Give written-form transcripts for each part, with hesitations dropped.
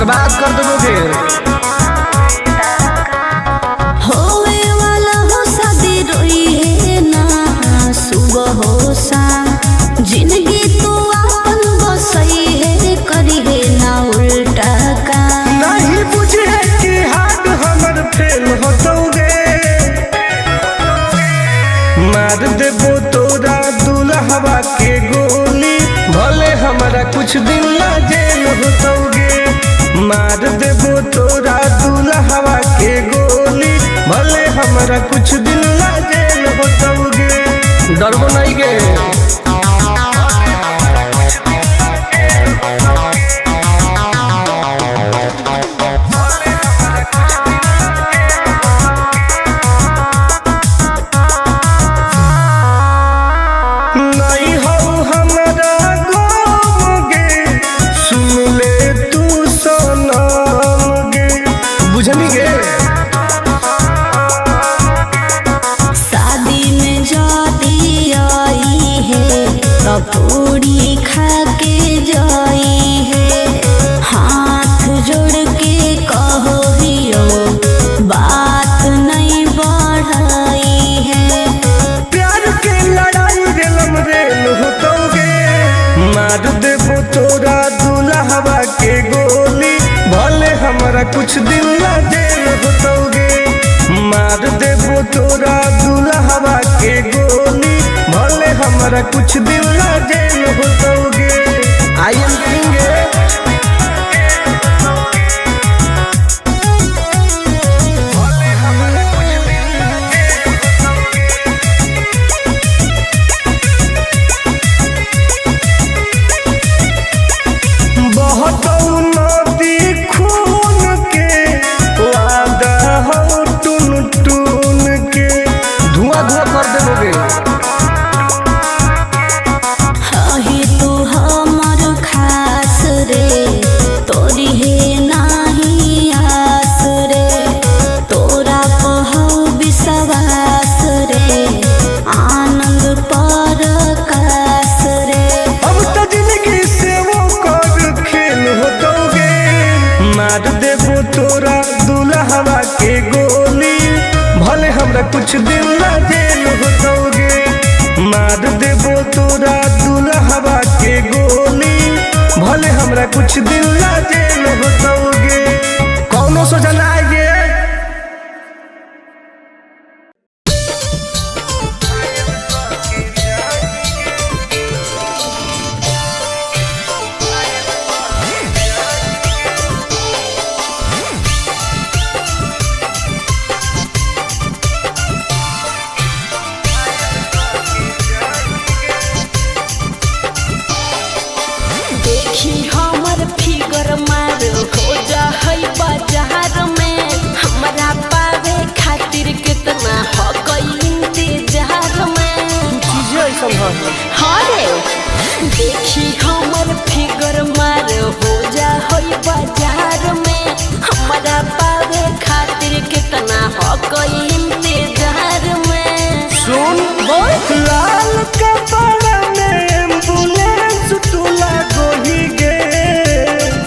बर्बाद कर दोगे। होवे वाला हो शादी रोई है ना सुबह हो शाम, जिंदगी तू अपन बसई है करी है ना उल्टा काम। नहीं बुझे कि हाथ हमर फेल होतोगे, मार देबो तोरा दुल्हवा के गोली, भले हमारा कुछ दिन ना जेल होतोगे। मार देबो तोरा दुल्हवा के गोली, भले हमारा कुछ दिन ना जेल होतोगे। डरबो नहीं गे। शादी में जाती आई है पूरी खा के जाई है, हाथ जोड़ के कहो हियो बात नहीं बढ़ाई है। प्यार के लड़ाई रेलम रेल होतोगे, मार देबो तोरा दुल्हवा के गोली, भले हमारा कुछ दिन ना जेल होतोगे। मार देबो तोरा दुल्हवा के गोली, भले हमारा कुछ दिन ना जेल होतोगे। I am king. मार देबो तोरा दुल्हवा के गोली, भले हमरा कुछ दिन ना जेल होतोगे। मार देबो तोरा दुल्हवा के गोली, भले हमरा कुछ दिन ना जेल होतोगे। कौनो सोचा ना आइए। हमर फिगर मार हो जा है बाजार में, हमरा पावे खातिर कितना हो गई इंतजार में। हरे देखी हमर फिगर मार हो जा है बाजार में, हमरा पावे खातिर कितना हो गई इंतजार में। सुन बोल लाल कपड़ा में एम्बुलेंस तुला गोही गे,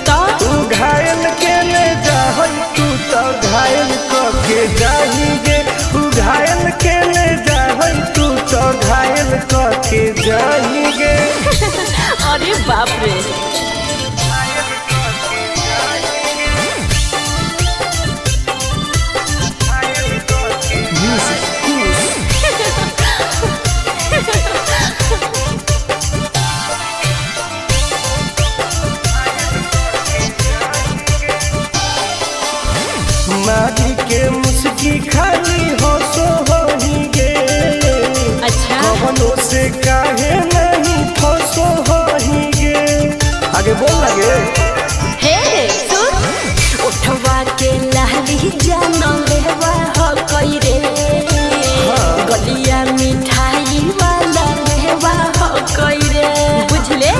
तू घायल के ले जाहई, तू तो घायल के जाही गे। तू घायल के ले जाहई, तू तो घायल के जाही गे। अरे बाप रे। मारी के मुस्की खाली हो सो होही गे। अच्छा कवनो से काहे नहीं फसो होही गे। आगे बोल लगे। हे सुन उठवा के लाली जाना लेवा हो कई रे, गलिया मिठाई वाला लेवा हो कई रे, बुझले।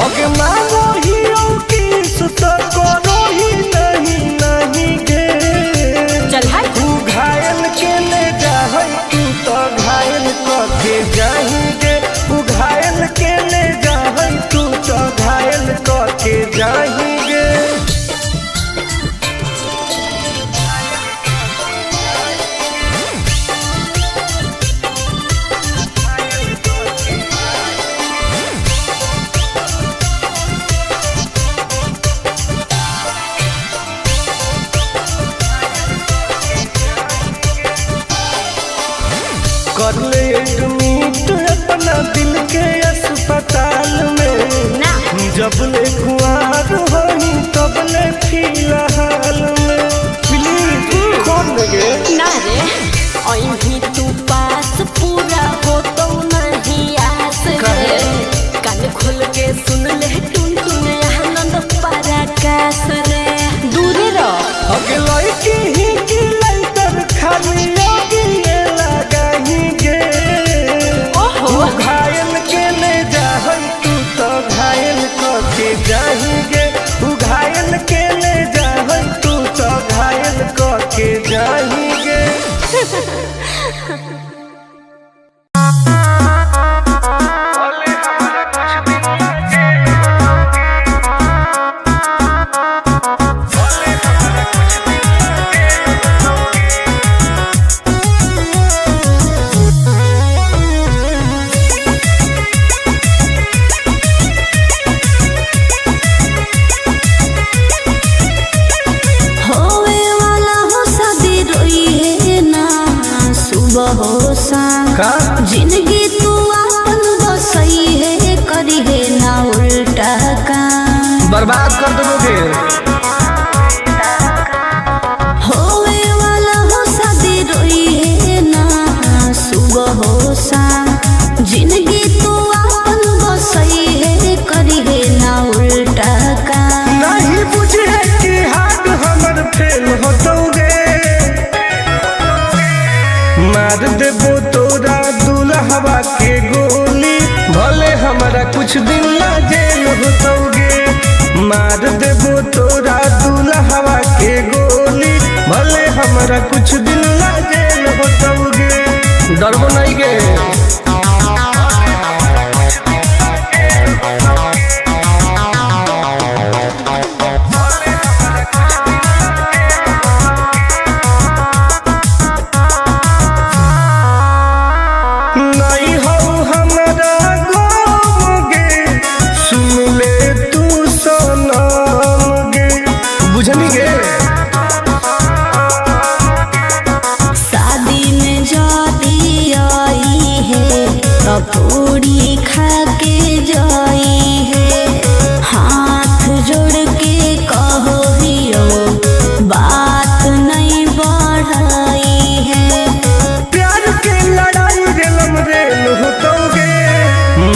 ओके मानो ही की सुत करो ही नहीं गे। चल हाय तू घायल के ले जाहई, तू तो घायल के जाही गे। तू घायल के ले जाहई, तू तो घायल के जबले कुआर होई तबले फिलहाल में प्लीज खोल गे ना रे अभी तू पास पूरा हो तो नहीं आस रे कान खोल के सुन ले टुन टुन आनंद पराकाश रे दूरे रह अगलाई की ही की लाइटर खाली लगी लगाही गे ओहो घायल के ले जाहई तू तो घायल के जाही गे तू घायल के ले जाहई तू तो घायल के जाही गे जिंदगी तू अपन बसई है करी है ना उल्टा काम बर्बाद कर दोगे होवे वाला हो शादी रोई है ना सुबह हो शाम जिंदगी तू अपन बसई है करी है ना उल्टा काम नहीं बुझे कि हाथ हमर फेल होतोगे मार देबो तोरा दुल्हवा के गोली भले हमारा कुछ दिन ला जेल होतोगे मार देबो तोरा दुल्हवा के गोली भले हमारा कुछ दिन ला जेल होतोगे डरबो नहीं गे पूरी खा के जाई है हाथ जोड़ के कहो हियो बात नहीं बढ़ाई है प्यार के लड़ाई रेलम रेल होतोगे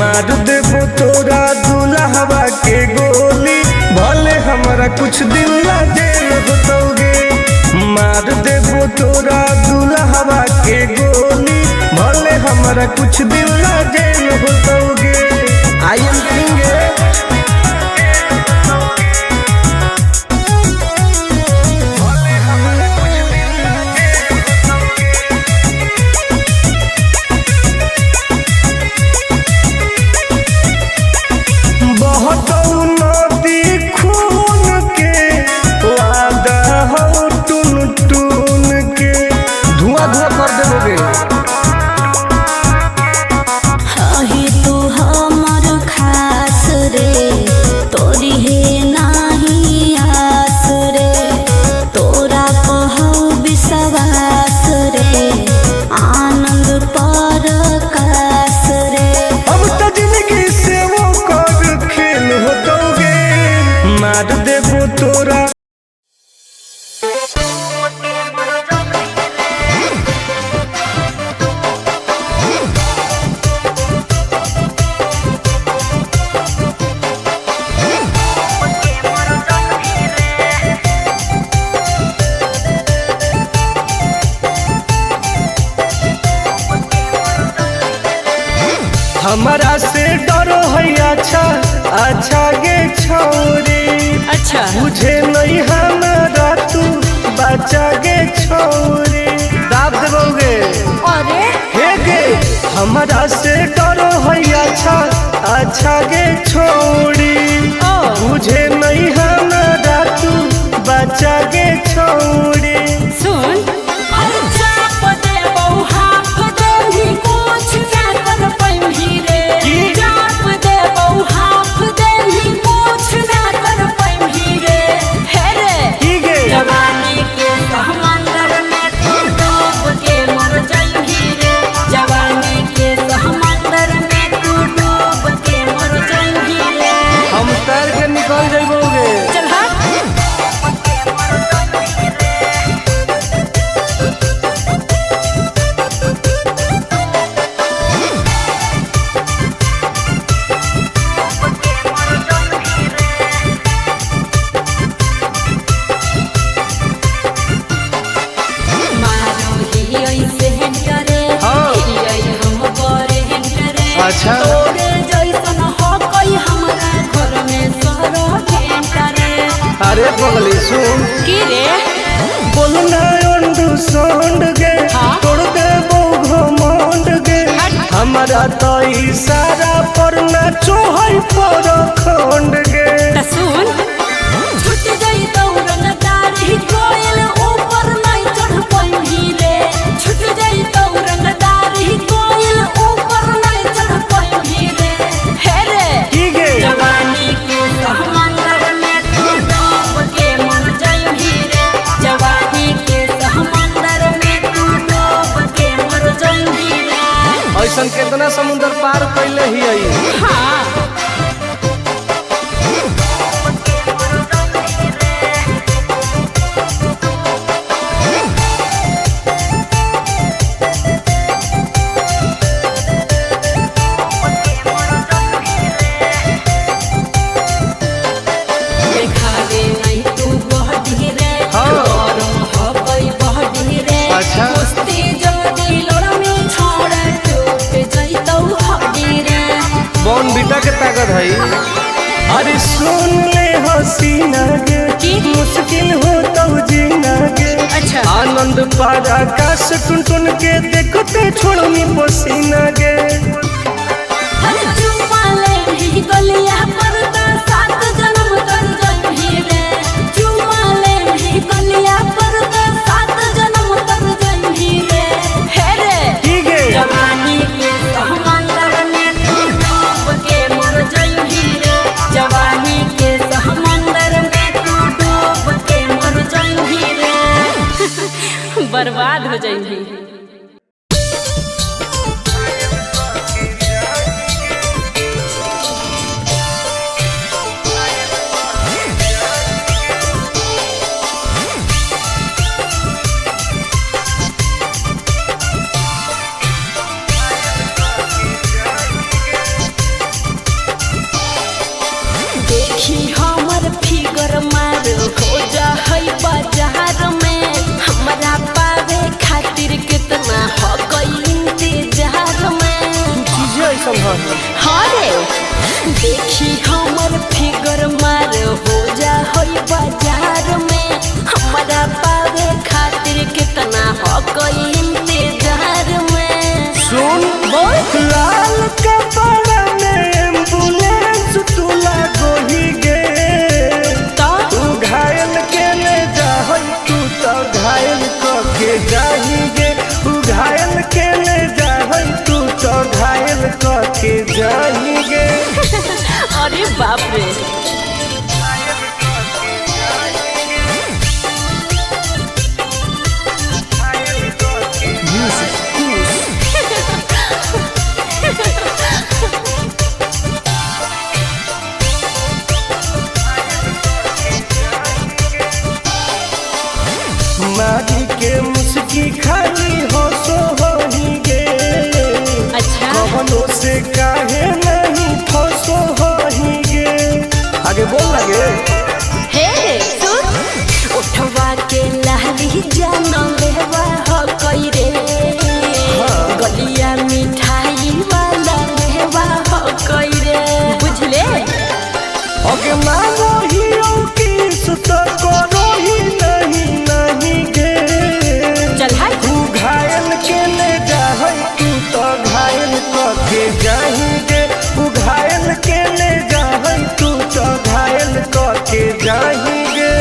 मार देबो तोरा दुल्हवा के गोली भले हमारा कुछ दिन ला जेल होतोगे मार देबो तोरा दुल्हवा के गोली भले हमारा कुछ दिन ला जेल होतोगे आई एम किंग बहुत नदी खून के वादा हो टून टून के धुआं धुआं कर देबोगे ही तू हमर खास रे तोरी है नाही आस रे तोरा कहू विश्वास रे आनंद परकाश रे अब तो जिंदगी से वो कर खेल होतोगे मार देबो तोरा हमारा से डरो है अच्छा अच्छा गे छोरी अच्छा मुझे नहीं हमारा तू बचा गे छोरी दाब देबोगे अरे हे गे हमारा से डरो है अच्छा अच्छा गे छोरी मुझे नहीं हमारा तू बचा गे छोरी सुन जवानी के समंदर में तू डूब के मर जाएगी रे जवानी के समंदर में तू डूब के मर जाएगी रे पगली सुन की रे बोलना अंडू सोंड गे हाँ? तोड़ दे वो घमंड गे हमारा तो इशारा पर ना चोहई पर खंड गे त सुन छूट गई दौड़न दाढ़ी कोयल ऊपर नहीं चढ़ पाई रे छूट गई दौड़न दाढ़ी कोयल ऊपर नहीं चढ़ पाई रे हे रे की गे जवानी के समंदर में तू डूब के मर जाई रे जवानी के समंदर में तू डूब के मर जाई रे ऐसन कितना समुंदर पार कैले ही आई हाँ देखावे नहीं तू बहडी रे हाँ। गरम हबई बहडी रे अच्छा। कुश्ती जदी लड़मी छोड़ टूट जइतौ हड्डी रे बॉन बीटा के ताकत है अरे सुन ले हसीना गे की? मुश्किल हो तो जीना गे अच्छा आनंद पार आकाश टुन टुन के देखते छोड़नी पसीना गे हर चुमाले भी गलिया पर त सात जन्म कर जइही रे चुमाले भी गलिया पर त सात जन्म कर जइही रे हे रे की गे जवानी के समंदर में तू डूब के मर जाई रे जवानी के समंदर में तू डूब के मर जाई रे बर्बाद हो जाई देखी हमर फिगर मार हो जा है बाजार में हमरा पावे खातिर कितना हो गई इंतजार में चीजें ऐसा है हाँ रे देखी हमर फिगर मार हो जा है बाजार में हमरा पावे खातिर कितना हो गई इंतजार में सुन बोल लाल कपड़ा में एम्बुलेंस तू लागोही गे तो तू घायल के ले जाहई तू तो घायल के जाही गे तू घायल के ले जाहई तू तो घायल के जाही गे अरे बाप रे मारी के मुस्की खाली हो सो होही गे अच्छा कवनों से काहे नहीं फसो होही गे आगे बोल लगे हे सुन उठवा के लहरी जान लेवा हो कई रे गलिया मिठाई वाला लेवा हो कई रे बुझले ओके मांगो ही किस तो करो ही नहीं गे चल हाय तू घायल के ले जाहई तू तो घायल के जाही गे तू घायल के ले जाहई तू तो घायल के जाही गे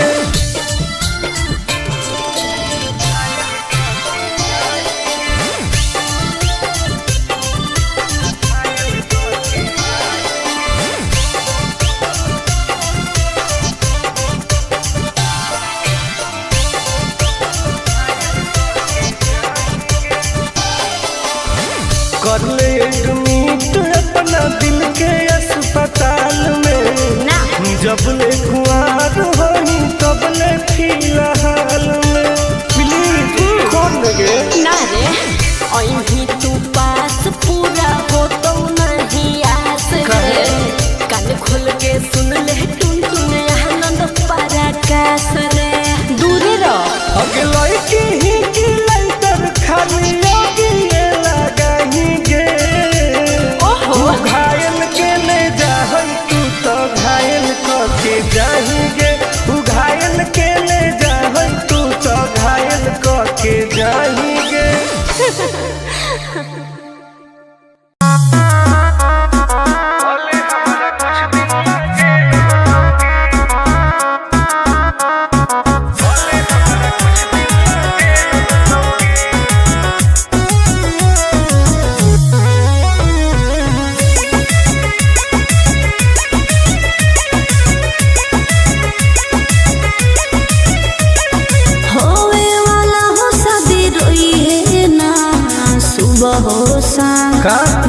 कर ले एडमिट अपना दिल के अस्पताल में ना जब ले कुआर होई तब ले फिलहाल में प्लीज कौन लगे ना रे अहीं तू पास पूरा हो तो नहीं आस रे कान खोल के सुन ले टुन टुन आनंद पराकाश रे दूर रह अगे लड़की ही की लंतर खाली योगी ये लगाही गे ओहो तू घायल के ले जाहई तू तो घायल के जाही गे तू घायल के जाएंगे।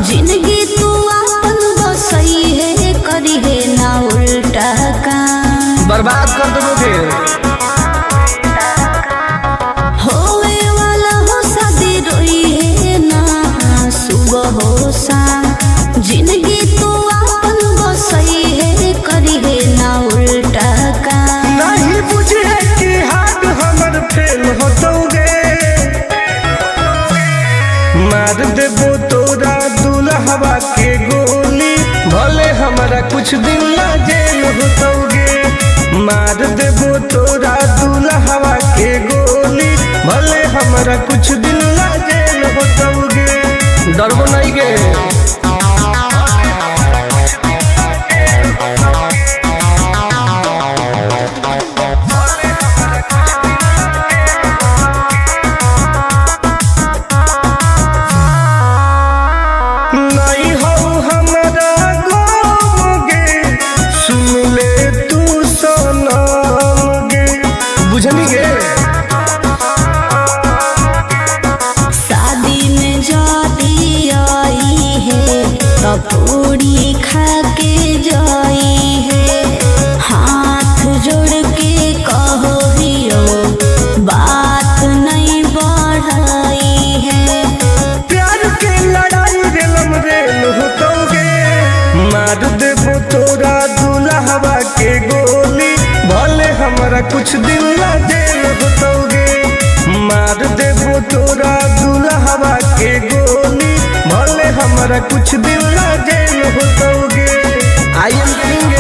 जिंदगी तू अपन बसई है करी है ना उल्टा काम बर्बाद कर दोगे। होवे वाला हो शादी रोई है ना सुबह हो शाम जिंदगी तू अपन बसई है करी है ना उल्टा काम नहीं बुझे कि हाथ हमर फेल होतोगे मार देबो तोरा दुल्हवा के गोली भले हमारा कुछ दिन ला जेल होतोगे मार देबो तोरा दुल्हवा के गोली भले हमारा कुछ दिन ला जेल होतोगे डरबो नहीं गे। पूरी खा के जाई है हाथ जोड़ के कहो हियो बात नहीं बढ़ाई है प्यार के लड़ाई रेलम रेल होतोगे मार देबो तोरा दुल्हवा के गोली भले हमारा कुछ दिन ला जेल होतोगे मार देबो तोरा दुल्हवा के गोली भले हमारा कुछ दिन ला जेल होतोगे। आई एम किंग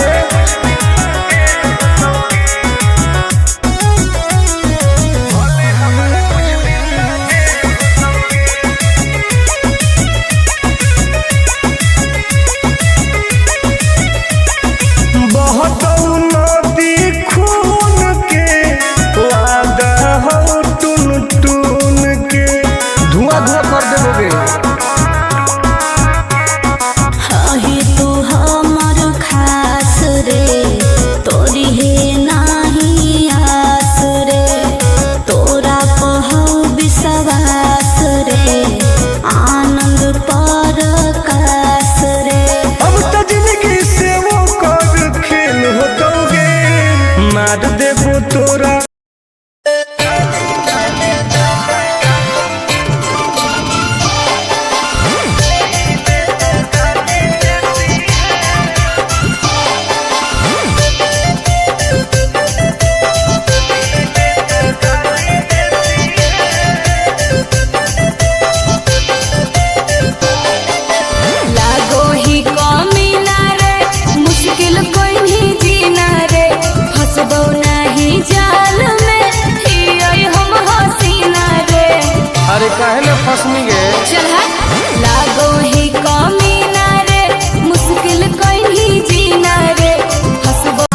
मार देबो तोरा काहे न फसनी गे चल लागो ही कमीना रे मुश्किल कहीं जीना रे हसबो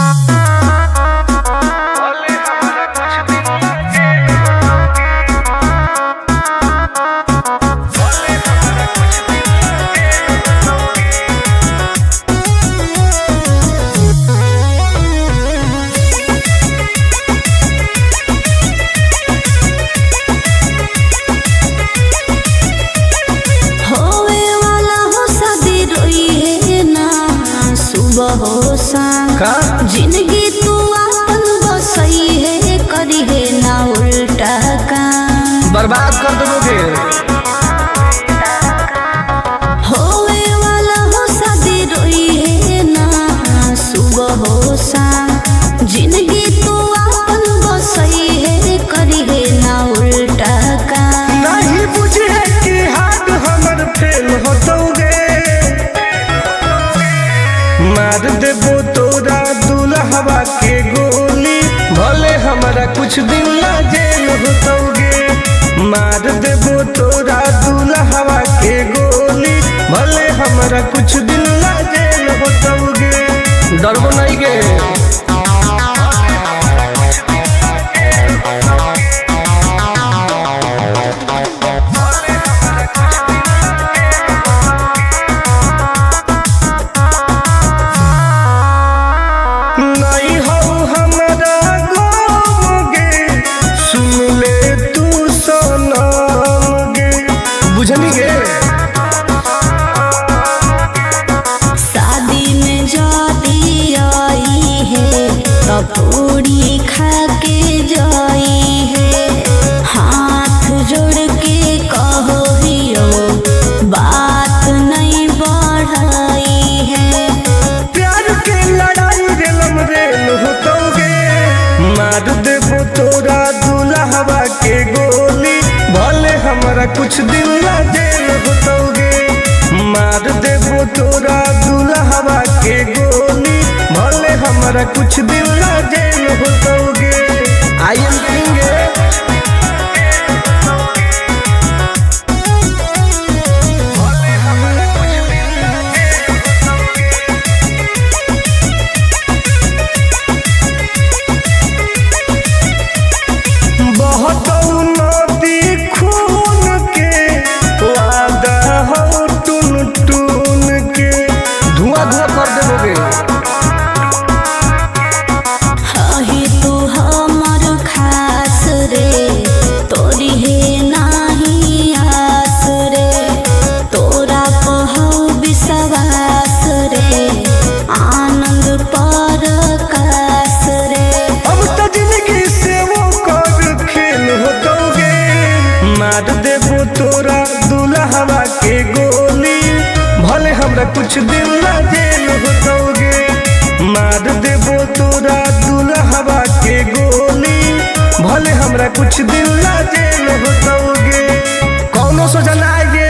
जिंदगी तू अपन बसई है करी है ना उल्टा काम बर्बाद कर दोगे। होवे वाला हो शादी रोई है ना सुबह हो शाम जिंदगी तू अपन बसई है करी है ना उल्टा काम नहीं बुझे कि हाथ हमर फेल होतोगे मार देबो तोरा दुल्हवा के गोली भले हमारा कुछ दिन ला जेल होतोगे हमारा कुछ दिन ला जेल होतोगे। डरबो नहीं गे। पूरी खा के जाई है, हाथ जोड़ के कहो हियो बात नहीं बढ़ाई है। प्यार के लड़ाई रेलम रेल होतोगे, मार देबो तोरा दुल्हवा के गोली, भले हमारा कुछ दिन ला जेल होतोगे। मार देबो तोरा दुल्हवा के गोली, भले हमारा कुछ दिन ला जेल होतोगे। I am king. मार देबो तोरा दुल्हवा के गोली, भले हमरा कुछ दिन ला जेल होतोगे। मार देबो तोरा दुल्हवा के गोली, भले हमरा कुछ दिन ला जेल होतोगे। कौनो सोचा ना आएगे।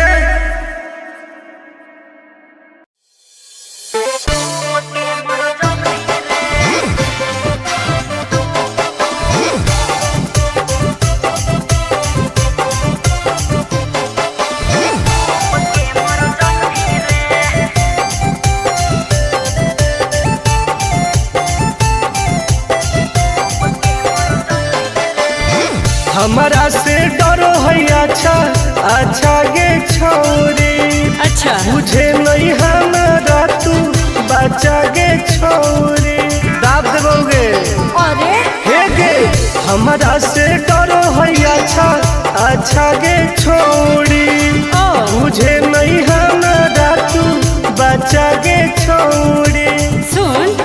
हमारा से डरो है अच्छा अच्छा गे छोरी, अच्छा मुझे नहीं हमारा तू बचा गे छोरी। दाब देबोगे। अरे हे गे हमारा से डरो है अच्छा अच्छा गे छोरी, मुझे नहीं हमारा तू बचा गे छोरी। सुन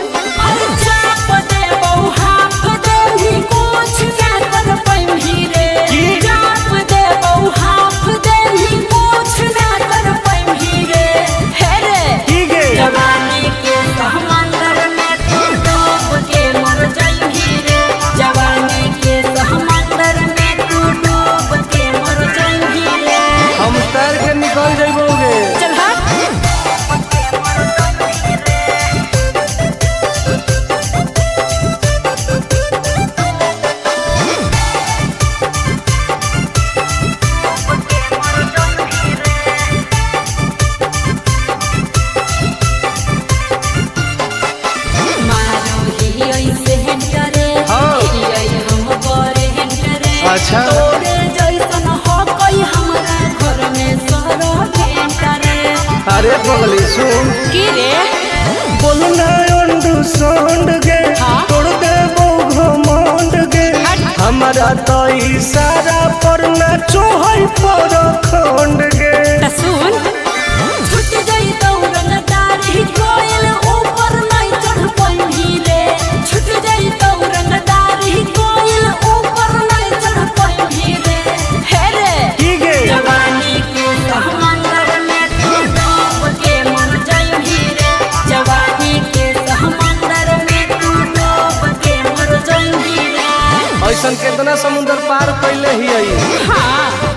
अच्छा अरे बगली सुन की रे बोलना अंडरस्टैंड गे, तोड़ देबो घमंड गे। हमारा तो इशारा पर नाचो है पर खंड गे। सुन छुट गई दौड़न दाढ़ी कोयल ऊपर नहीं चढ़ पाई रे, छुट गई दौड़न दाढ़ी कोयल ऊपर नहीं चढ़ पाई रे। हे रे की गे जवानी के समंदर में तू डूब के मर जाई रे, जवानी के समंदर में तू डूब के मर जाई रे। ऐसन कितना समुद्र पार कैले ही आई। हाँ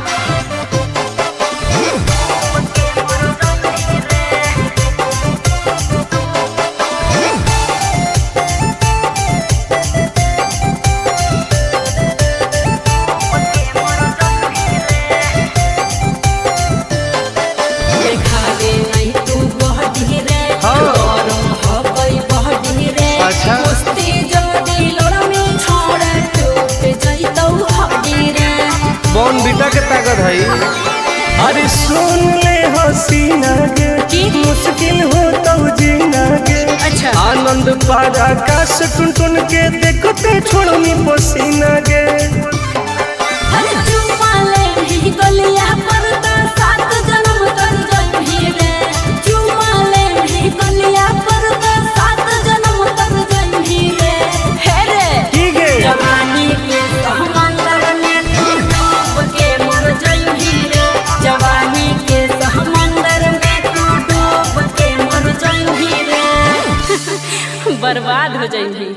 बॉर्नविटा के ताकत है। अरे सुन ले हसीना के मुश्किल हो तो जीना के। अच्छा। आनंद पार आकाश टुन टुन के देखते छोड़नी पसीना के। अरे चुम्मा ले ही गलिया पर तो 7 जन्म तर जइही रे। चुम्मा ले ही गलिया पर तो 7 जन्म तर जइही रे। हे रे ठीक है। जवानी के समंदर में तू डूब के मर जइही रे। जवानी के समंदर में तू डूब के मर जइही रे। बर्बाद हो जइही।